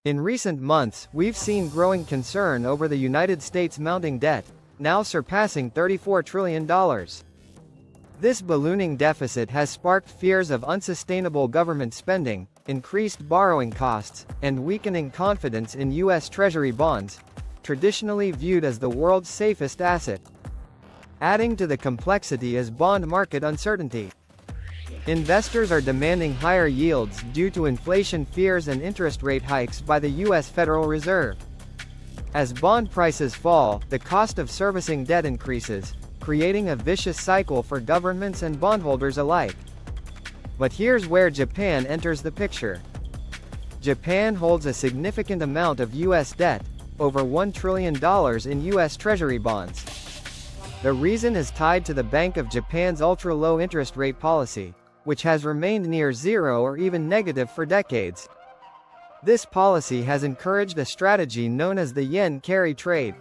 In recent months, we've seen growing concern over the United States' mounting debt, now surpassing $34 trillion. This ballooning deficit has sparked fears of unsustainable government spending, increased borrowing costs, and weakening confidence in U.S. Treasury bonds, traditionally viewed as the world's safest asset. Adding to the complexity is bond market uncertainty. Investors are demanding higher yields due to inflation fears and interest rate hikes by the U.S. Federal Reserve. As bond prices fall, the cost of servicing debt increases, creating a vicious cycle for governments and bondholders alike. But here's where Japan enters the picture. Japan holds a significant amount of U.S. debt, over $1 trillion in U.S. Treasury bonds. The reason is tied to the Bank of Japan's ultra-low interest rate policy, which has remained near zero or even negative for decades. This policy has encouraged a strategy known as the yen carry trade.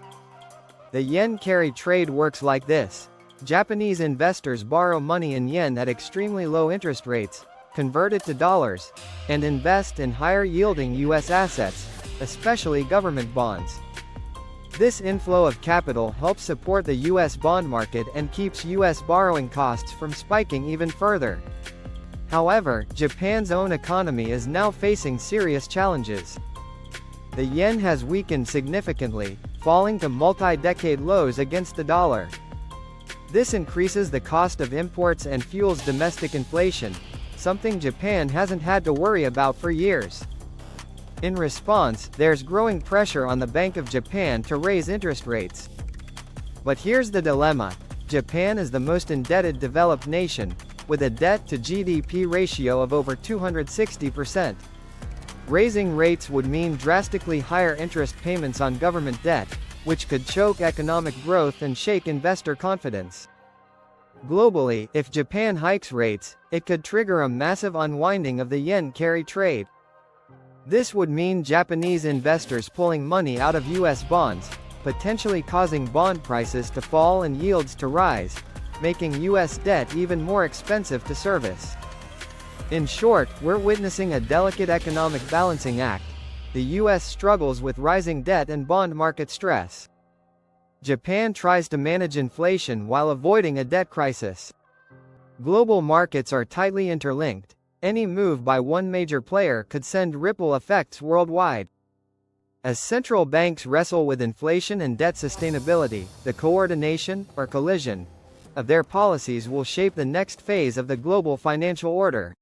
The yen carry trade works like this. Japanese investors borrow money in yen at extremely low interest rates, convert it to dollars, and invest in higher-yielding U.S. assets, especially government bonds. This inflow of capital helps support the U.S. bond market and keeps U.S. borrowing costs from spiking even further. However, Japan's own economy is now facing serious challenges. The yen has weakened significantly, falling to multi-decade lows against the dollar. This increases the cost of imports and fuels domestic inflation, something Japan hasn't had to worry about for years. In response, there's growing pressure on the Bank of Japan to raise interest rates. But here's the dilemma. Japan is the most indebted developed nation, with a debt-to-GDP ratio of over 260%. Raising rates would mean drastically higher interest payments on government debt, which could choke economic growth and shake investor confidence. Globally, if Japan hikes rates, it could trigger a massive unwinding of the yen carry trade. This would mean Japanese investors pulling money out of U.S. bonds, potentially causing bond prices to fall and yields to rise, making U.S. debt even more expensive to service. In short, we're witnessing a delicate economic balancing act. The U.S. struggles with rising debt and bond market stress. Japan tries to manage inflation while avoiding a debt crisis. Global markets are tightly interlinked. Any move by one major player could send ripple effects worldwide. As central banks wrestle with inflation and debt sustainability, the coordination, or collision, of their policies will shape the next phase of the global financial order.